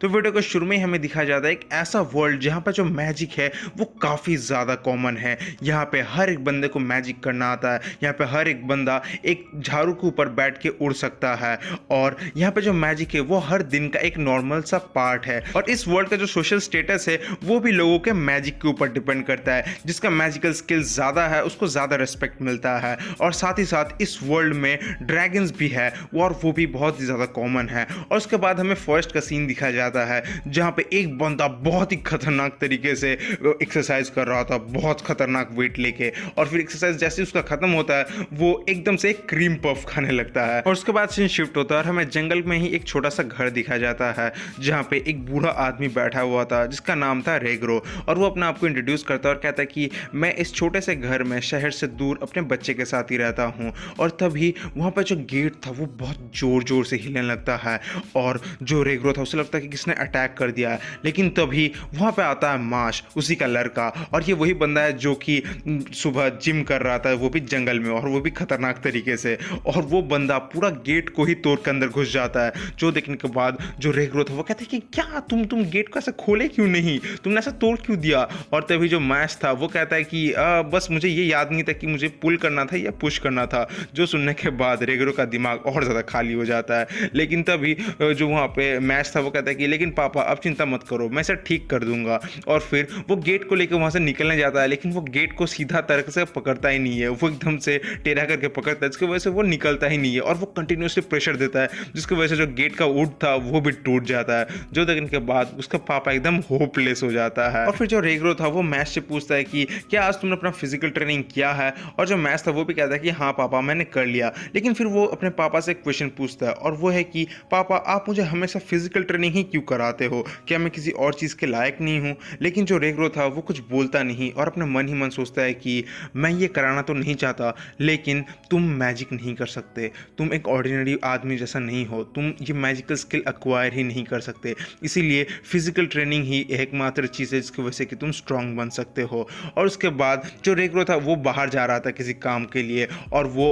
तो वीडियो के शुरू में ही हमें दिखाया जाता है एक ऐसा वर्ल्ड जहाँ पर जो मैजिक है वो काफ़ी ज़्यादा कॉमन है। यहाँ पे हर एक बंदे को मैजिक करना आता है। यहाँ पे हर एक बंदा एक झाड़ू के ऊपर बैठ के उड़ सकता है और यहाँ पे जो मैजिक है वो हर दिन का एक नॉर्मल सा पार्ट है। और इस वर्ल्ड का जो सोशल स्टेटस है वो भी लोगों के मैजिक के ऊपर डिपेंड करता है। जिसका मैजिकल स्किल ज़्यादा है उसको ज़्यादा रिस्पेक्ट मिलता है। और साथ ही साथ इस वर्ल्ड में ड्रैगन्स भी है और वो भी बहुत ही ज़्यादा कॉमन है। और उसके बाद हमें फॉरेस्ट का सीन दिखाया जाता है जहाँ पे एक बंदा बहुत ही खतरनाक तरीके से एक्सरसाइज कर रहा था, बहुत खतरनाक वेट लेके। और फिर एक्सरसाइज जैसे उसका खत्म होता है वो एकदम से एक क्रीम पफ खाने लगता है। और उसके बाद सीन शिफ्ट होता है और हमें जंगल में ही एक छोटा सा घर दिखाया जाता है जहाँ पे एक बूढ़ा आदमी बैठा हुआ था जिसका नाम था रेग्रो। और वो अपने आप को इंट्रोड्यूस करता है और कहता है कि मैं इस छोटे से घर में शहर से दूर अपने बच्चे के साथ ही रहता हूँ। और तभी वहाँ पर जो गेट था वो बहुत ज़ोर ज़ोर से हिलने लगता है और जो रेग्रो था उसे लगता है कि किसने अटैक कर दिया है। लेकिन तभी वहाँ पे आता है माश, उसी का लड़का। और ये वही बंदा है जो कि सुबह जिम कर रहा था, वो भी जंगल में और वो भी खतरनाक तरीके से। और वो बंदा पूरा गेट को ही तोड़ के अंदर घुस जाता है। जो देखने के बाद जो रेग्रो था वो कहते हैं कि क्या तुम गेट को ऐसे खोले क्यों नहीं, तुमने ऐसा तोड़ क्यों दिया। और तभी जो मैश था वो कहता है कि बस मुझे ये याद नहीं था कि मुझे पुल करना था या पुश करना था। जो सुनने के बाद रेग्रो का दिमाग और ज़्यादा खाली हो जाता है। लेकिन तभी जो वहाँ पे मैच था वो कहता है कि लेकिन पापा अब चिंता मत करो, मैं इसे ठीक कर दूंगा। और फिर वो गेट को लेकर वहाँ से निकलने जाता है लेकिन वो गेट को सीधा तरीके से पकड़ता ही नहीं है, वो एकदम से टेढ़ा करके पकड़ता है जिसकी वजह से वो निकलता ही नहीं है। और वो कंटिन्यूसली प्रेशर देता है जिसकी वजह से जो गेट का वुड था वो भी टूट जाता है। जो देखने के बाद उसका पापा एकदम होपलेस हो जाता है। और फिर जो रेग्रो था वो मैच से पूछता है कि क्या आज तुमने अपना फिजिकल ट्रेनिंग किया है। और जो मैच था वो भी कहता है कि हाँ पापा मैंने कर लिया। लेकिन फिर वो अपने पापा से एक क्वेश्चन पूछता है और वो है कि पापा आप मुझे हमेशा फिजिकल ट्रेनिंग ही क्यों कराते हो, क्या मैं किसी और चीज़ के लायक नहीं हूँ। लेकिन जो रेग्रो था वो कुछ बोलता नहीं और अपने मन ही मन सोचता है कि मैं ये कराना तो नहीं चाहता लेकिन तुम मैजिक नहीं कर सकते, तुम एक ऑर्डिनरी आदमी जैसा नहीं हो, तुम ये मैजिकल स्किल एक्वायर ही नहीं कर सकते। इसीलिए फिजिकल ट्रेनिंग ही एकमात्र चीज़ है जिसकी वजह से कि तुम स्ट्रांग बन सकते हो। और उसके बाद जो रेग्रो था वो बाहर जा रहा था किसी काम के लिए और वो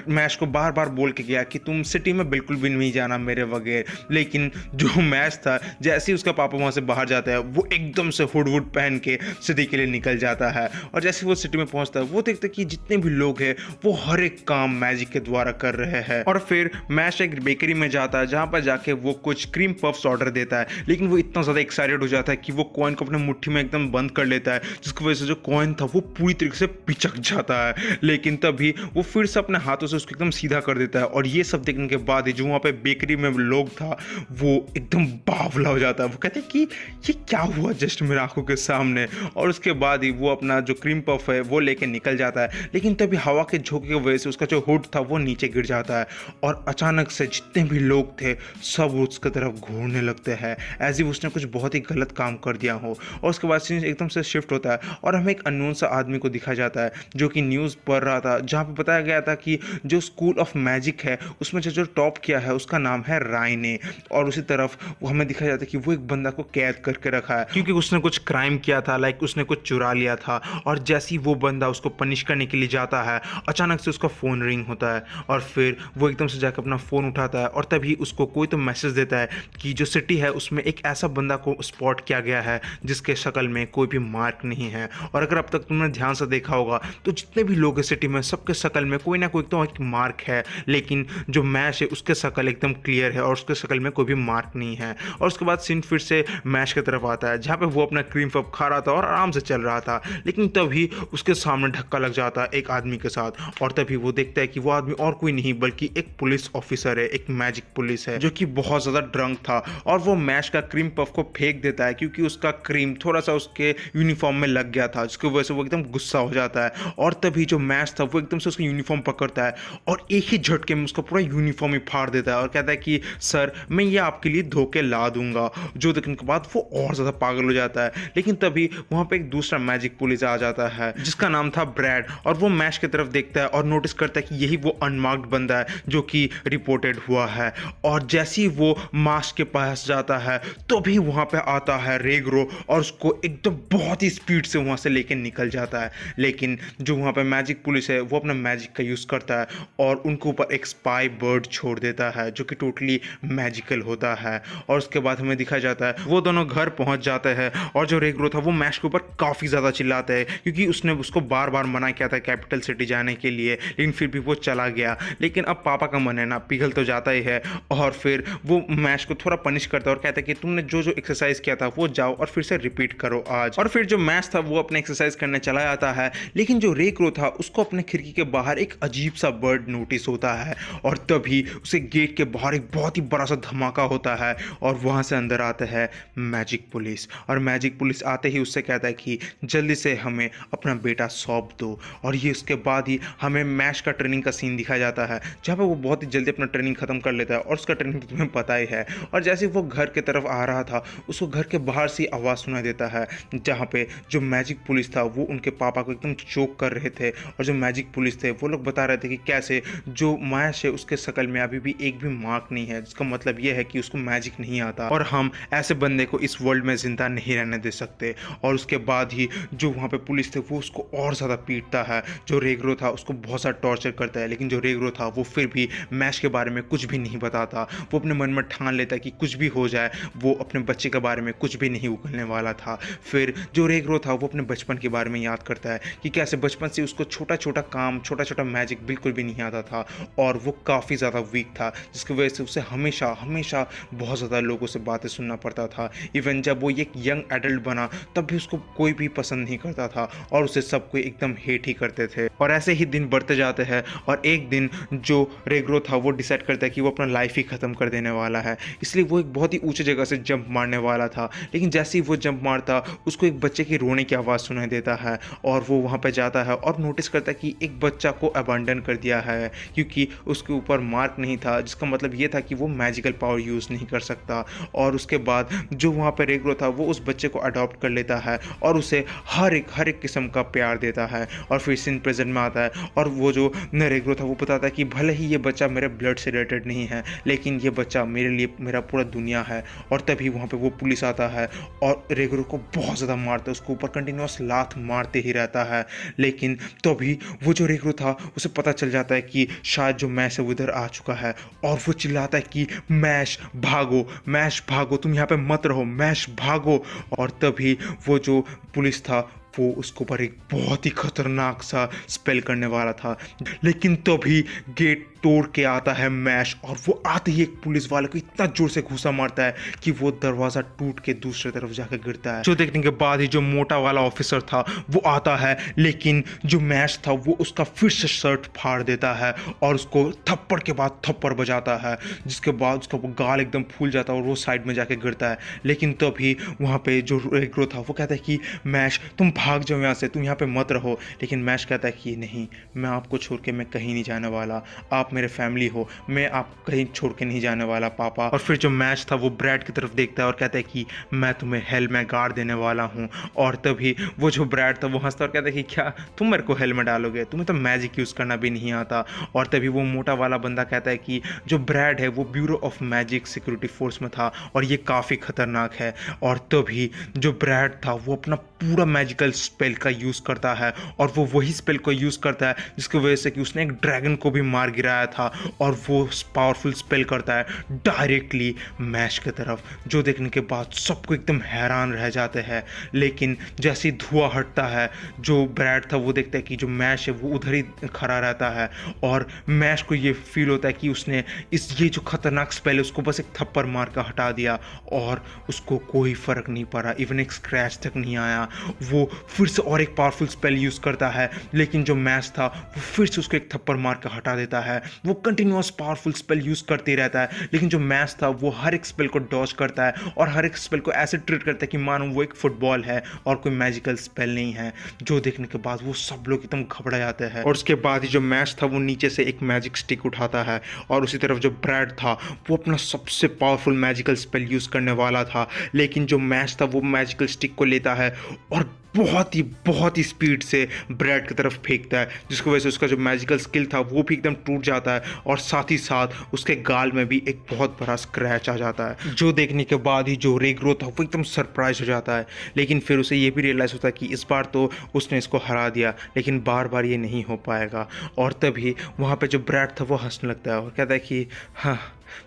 मैश को बार बार बोल के गया कि तुम सिटी में बिल्कुल भी नहीं जाना मेरे बगैर। लेकिन जो मैच था जैसे ही उसका पापा वहाँ से बाहर जाता है वो एकदम से हुड वुड पहन के सिटी के लिए निकल जाता है। और जैसे ही वो सिटी में पहुँचता है वो देखता है कि जितने भी लोग हैं वो हर एक काम मैजिक के द्वारा कर रहे हैं। और फिर मैच एक बेकरी में जाता है जहाँ पर जाके वो कुछ क्रीम पफ्स ऑर्डर देता है। लेकिन वो इतना ज़्यादा एक्साइटेड हो जाता है कि वो कॉइन को अपने मुट्ठी में एकदम बंद कर लेता है जिसकी वजह से जो कॉइन था वो पूरी तरीके से पिचक जाता है। लेकिन तभी वो फिर से अपने हाथों से उसको एकदम सीधा कर देता है। और ये सब देखने के बाद ही जो वहाँ पे बेकरी में लोग था वो एकदम बावला हो जाता है। वो कहते हैं कि ये क्या हुआ जस्ट मेरे आंखों के सामने। और उसके बाद ही वो अपना जो क्रीम पफ है वो लेके निकल जाता है। लेकिन तभी हवा के झोंके की वजह से उसका जो हुड था वो नीचे गिर जाता है और अचानक से जितने भी लोग थे सब उसकी तरफ घूरने लगते हैं एज इफ उसने कुछ बहुत ही गलत काम कर दिया हो। और उसके बाद सीन एकदम से शिफ्ट होता है और हमें एक अननोन सा आदमी को दिखाया जाता है जो कि न्यूज़ पढ़ रहा था जहाँ पे बताया गया था कि जो स्कूल ऑफ मैजिक है उसमें जो टॉप किया है उसका नाम है राइने। और उसी तरफ वो हमें दिखाया जाता है कि वो एक बंदा को कैद करके रखा है क्योंकि उसने कुछ क्राइम किया था, लाइक उसने कुछ चुरा लिया था। और जैसे ही वो बंदा उसको पनिश करने के लिए जाता है अचानक से उसका फ़ोन रिंग होता है और फिर वो एकदम से जाकर अपना फ़ोन उठाता है और तभी उसको कोई तो मैसेज देता है कि जो सिटी है उसमें एक ऐसा बंदा को स्पॉट किया गया है जिसके शक्ल में कोई भी मार्क नहीं है। और अगर अब तक तुमने ध्यान से देखा होगा तो जितने भी लोग हैं सिटी में सबके शक्ल में कोई ना कोई तो एक मार्क है, लेकिन जो मैश है उसके शक्ल एकदम क्लियर है और उसके शक्ल में कोई भी मार्क नहीं है। और उसके बाद सीन फिर से मैश की तरफ आता है जहाँ पे वो अपना क्रीम पफ खा रहा था और आराम से चल रहा था। लेकिन तभी उसके सामने धक्का लग जाता है एक आदमी के साथ और तभी वो देखता है कि वो आदमी और कोई नहीं बल्कि एक पुलिस ऑफिसर है, एक मैजिक पुलिस है जो कि बहुत ज़्यादा ड्रंक था। और वो मैश का क्रीम पफ को फेंक देता है क्योंकि उसका क्रीम थोड़ा सा उसके यूनिफॉर्म में लग गया था जिसकी वजह से वो एकदम गुस्सा हो जाता है। और तभी जो मैच था वो एकदम से उसका यूनिफॉर्म पकड़ता है और एक ही झटके में उसका पूरा यूनिफॉर्म ही फाड़ देता है और कहता है कि सर मैं ये आपके लिए धोखे ला दूंगा। जो देखने के बाद वो और ज़्यादा पागल हो जाता है। लेकिन तभी वहाँ पे एक दूसरा मैजिक पुलिस आ जाता है जिसका नाम था ब्रैड और वो मैच की तरफ देखता है और नोटिस करता है कि यही वो अनमार्क्ड बंदा है जो कि रिपोर्टेड हुआ है। और जैसे ही वो मास्क के पास जाता है तो भी वहाँ पे आता है रेग्रो और उसको एकदम बहुत ही स्पीड से वहाँ से लेके निकल जाता है। लेकिन जो वहाँ पे मैजिक पुलिस है वो अपना मैजिक का यूज़ करता है और उनके ऊपर एक स्पाई बर्ड छोड़ देता है जो कि टोटली मैजिकल होता है। और उसके उसके बाद हमें दिखाया जाता है वो दोनों घर पहुंच जाते हैं और जो रेग्रो था वो मैश के ऊपर काफ़ी ज़्यादा चिल्लाता है क्योंकि उसने उसको बार बार मना किया था कैपिटल सिटी जाने के लिए, लेकिन फिर भी वो चला गया। लेकिन अब पापा का मन है ना, पिघल तो जाता ही है और फिर वो मैश को थोड़ा पनिश करता है और कहता है कि तुमने जो जो एक्सरसाइज किया था वो जाओ और फिर से रिपीट करो आज। और फिर जो मैश था वो अपने एक्सरसाइज करने चला जाता है, लेकिन जो रेग्रो था उसको अपने खिड़की के बाहर एक अजीब सा बर्ड नोटिस होता है और तभी उसे गेट के बाहर एक बहुत ही बड़ा सा धमाका होता है और वहां से अंदर आता है मैजिक पुलिस। और मैजिक पुलिस आते ही उससे कहता है कि जल्दी से हमें अपना बेटा सौंप दो। और ये उसके बाद ही हमें मैश का ट्रेनिंग का सीन दिखाया जाता है जहाँ पर वो बहुत ही जल्दी अपना ट्रेनिंग खत्म कर लेता है और उसका ट्रेनिंग तो तुम्हें पता ही है। और जैसे वो घर के तरफ आ रहा था उसको घर के बाहर से आवाज़ सुनाई देता है जहाँ पे जो मैजिक पुलिस था वो उनके पापा को एकदम चोक कर रहे थे। और जो मैजिक पुलिस थे वो लोग बता रहे थे कि कैसे जो मैश है उसके शकल में अभी भी एक भी मार्क नहीं है, जिसका मतलब ये है कि उसको मैजिक नहीं आता और हम ऐसे बंदे को इस वर्ल्ड में जिंदा नहीं रहने दे सकते। और उसके बाद ही जो वहाँ पे पुलिस थे वो उसको और ज़्यादा पीटता है। जो रेग्रो था उसको बहुत सारा टॉर्चर करता है, लेकिन जो रेग्रो था वो फिर भी मैश के बारे में कुछ भी नहीं बताता। वो अपने मन में ठान लेता है कि कुछ भी हो जाए वो अपने बच्चे के बारे में कुछ भी नहीं उगलने वाला था। फिर जो रेग्रो था वो अपने बचपन के बारे में याद करता है कि कैसे बचपन से उसको छोटा छोटा काम, छोटा छोटा मैजिक बिल्कुल भी नहीं आता था और वो काफ़ी ज़्यादा वीक था, जिसकी वजह से उसे हमेशा हमेशा बहुत ज़्यादा लोगों से बातें सुनना पड़ता था। इवन जब वो एक यंग एडल्ट बना तब भी उसको कोई भी पसंद नहीं करता था और उसे सब कोई एकदम हेट ही करते थे। और ऐसे ही दिन बढ़ते जाते हैं और एक दिन जो रेग्रो था वो डिसाइड करता है कि वो अपना लाइफ ही ख़त्म कर देने वाला है, इसलिए वो एक बहुत ही ऊंचे जगह से जंप मारने वाला था। लेकिन जैसे ही वो जंप मारता उसको एक बच्चे की रोने की आवाज़ सुनाई देता है और वो वहाँ पर जाता है और नोटिस करता है कि एक बच्चा को अबैंडन कर दिया है क्योंकि उसके ऊपर मार्क नहीं था, जिसका मतलब ये था कि वो मैजिकल पावर यूज़ नहीं कर सकता। और उसके बाद जो वहाँ पर रेग्रो था वो उस बच्चे को अडॉप्ट कर लेता है और उसे हर एक किस्म का प्यार देता है। और फिर सीन प्रेजेंट में आता है और वो जो रेग्रो था वो बताता है कि भले ही ये बच्चा मेरे ब्लड से रिलेटेड नहीं है लेकिन ये बच्चा मेरे लिए मेरा पूरा दुनिया है। और तभी वहाँ पे वो पुलिस आता है और रेग्रो को बहुत ज़्यादा मारता है, उसको ऊपर कंटिन्यूस लात मारते ही रहता है। लेकिन तभी वो जो रेग्रो था उसे पता चल जाता है कि शायद जो मैश है वो इधर आ चुका है और वो चिल्लाता है कि मैश भागो, तुम यहाँ पे मत रहो, मैश भागो। और तभी वो जो पुलिस था वो उसके ऊपर एक बहुत ही खतरनाक सा स्पेल करने वाला था, लेकिन तभी गेट तोड़ के आता है मैश और वो आते ही एक पुलिस वाले को इतना जोर से घूसा मारता है कि वो दरवाजा टूट के दूसरी तरफ जाकर गिरता है। जो देखने के बाद ही जो मोटा वाला ऑफिसर था वो आता है, लेकिन जो मैश था वो उसका फिर से शर्ट फाड़ देता है और उसको थप्पड़ के बाद थप्पड़ बजाता है, जिसके बाद उसका वो गाल एकदम फूल जाता है और वो साइड में जाके गिरता है। लेकिन तभी वहाँ पे जो रेग्रो था वो कहता है कि मैश तुम भाग जाओ यहाँ से, तुम यहाँ पे मत रहो। लेकिन मैश कहता है कि नहीं, मैं आपको छोड़ के मैं कहीं नहीं जाने वाला, आप मेरे फैमिली हो, मैं आपको कहीं छोड़ के नहीं जाने वाला पापा। और फिर जो मैश था वो ब्रैड की तरफ देखता है और कहता है कि मैं तुम्हें हेल में गाड़ देने वाला हूँ। और तभी वो जो ब्रैड था वो हंसता और कहता है कि क्या तुम मेरे को हेल में डालोगे, तुम्हें तो मैजिक यूज़ करना भी नहीं आता। और तभी वो मोटा वाला बंदा कहता है कि जो ब्रैड है वो bureau of magic security force में था और ये काफ़ी खतरनाक है। और तभी जो ब्रैड था वो अपना पूरा मैजिकल स्पेल का यूज़ करता है और वो वही स्पेल को यूज़ करता है जिसकी वजह से कि उसने एक ड्रैगन को भी मार गिराया था और वो पावरफुल स्पेल करता है डायरेक्टली मैश की तरफ, जो देखने के बाद सबको एकदम हैरान रह जाते हैं। लेकिन जैसे ही धुआं हटता है जो ब्रैड था वो देखता है कि जो मैश है वो उधर ही खड़ा रहता है और मैश को ये फील होता है कि उसने ये जो खतरनाक स्पेल है उसको बस एक थप्पड़ मार कर हटा दिया और उसको कोई फर्क नहीं पड़ा, इवन एक स्क्रैच तक नहीं आया। वो फिर से और एक पावरफुल स्पेल यूज़ करता है, लेकिन जो मैश था वो फिर से उसको एक थप्पड़ मार कर हटा देता है। वो कंटिन्यूअस पावरफुल स्पेल यूज़ करते रहता है, लेकिन जो मैश था वो हर एक स्पेल को डॉज करता है और हर एक स्पेल को ऐसे ट्रीट करता है कि मानो वो एक फुटबॉल है और कोई मैजिकल स्पेल नहीं है। जो देखने के बाद वो सब लोग एकदम घबरा जाते हैं। और उसके बाद ही जो मैश था वो नीचे से एक मैजिक स्टिक उठाता है और उसी तरफ जो ब्रैड था वो अपना सबसे पावरफुल मैजिकल स्पेल यूज़ करने वाला था, लेकिन जो मैश था वो मैजिकल स्टिक को लेता है और बहुत ही स्पीड से ब्रैड की तरफ फेंकता है, जिसकी वजह से उसका जो मैजिकल स्किल था वो भी एकदम टूट जाता है और साथ ही साथ उसके गाल में भी एक बहुत बड़ा स्क्रैच आ जाता है। जो देखने के बाद ही जो रेग्रो था वो एकदम सरप्राइज हो जाता है, लेकिन फिर उसे ये भी रियलाइज़ होता है कि इस बार तो उसने इसको हरा दिया, लेकिन बार बार ये नहीं हो पाएगा। और तभी वहाँ पर जो ब्रैड था वो हंसने लगता है और कहता है कि हाँ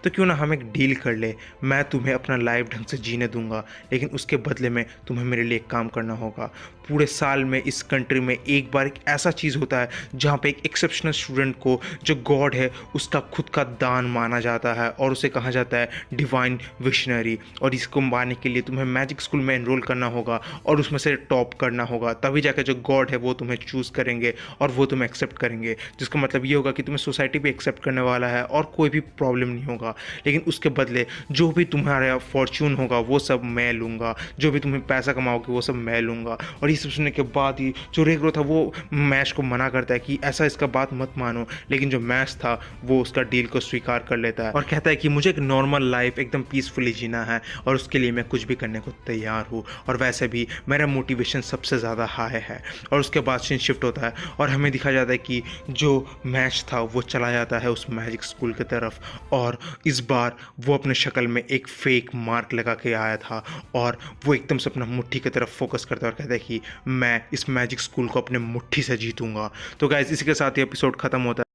तो क्यों ना हम एक डील कर ले, मैं तुम्हें अपना लाइफ ढंग से जीने दूंगा, लेकिन उसके बदले में तुम्हें मेरे लिए एक काम करना होगा। पूरे साल में इस कंट्री में एक बार एक ऐसा चीज़ होता है जहाँ पे एक एक्सेप्शनल स्टूडेंट को जो गॉड है उसका खुद का दान माना जाता है और उसे कहा जाता है डिवाइन विशनरी। और इसको पाने के लिए तुम्हें मैजिक स्कूल में एनरोल करना होगा और उसमें से टॉप करना होगा, तभी जाकर जो गॉड है वो तुम्हें चूज़ करेंगे और वो तुम्हें एक्सेप्ट करेंगे। जिसका मतलब ये होगा कि तुम्हें सोसाइटी भी एक्सेप्ट करने वाला है और कोई भी प्रॉब्लम नहीं होगा। लेकिन उसके बदले जो भी तुम्हारा फॉर्च्यून होगा वो सब मैं लूँगा, जो भी तुम्हें पैसा कमाओगे वो सब मैं लूँगा। और ये सब सुनने के बाद ही जो रेग्रो था वो मैश को मना करता है कि ऐसा इसका बात मत मानो, लेकिन जो मैश था वो उसका डील को स्वीकार कर लेता है और कहता है कि मुझे एक नॉर्मल लाइफ एकदम पीसफुली जीना है और उसके लिए मैं कुछ भी करने को तैयार हूँ, और वैसे भी मेरा मोटिवेशन सबसे ज़्यादा हाई है। और उसके बाद सीन शिफ्ट होता है और हमें दिखा जाता है कि जो मैच था वो चला जाता है उस मैजिक स्कूल की तरफ, और इस बार वो अपने शक्ल में एक फेक मार्क लगा के आया था और वो एकदम से अपना मुट्ठी की तरफ फोकस करता है और कहता है कि मैं इस मैजिक स्कूल को अपने मुट्ठी से जीतूंगा। तो गाइस इसी के साथ ही एपिसोड खत्म होता है।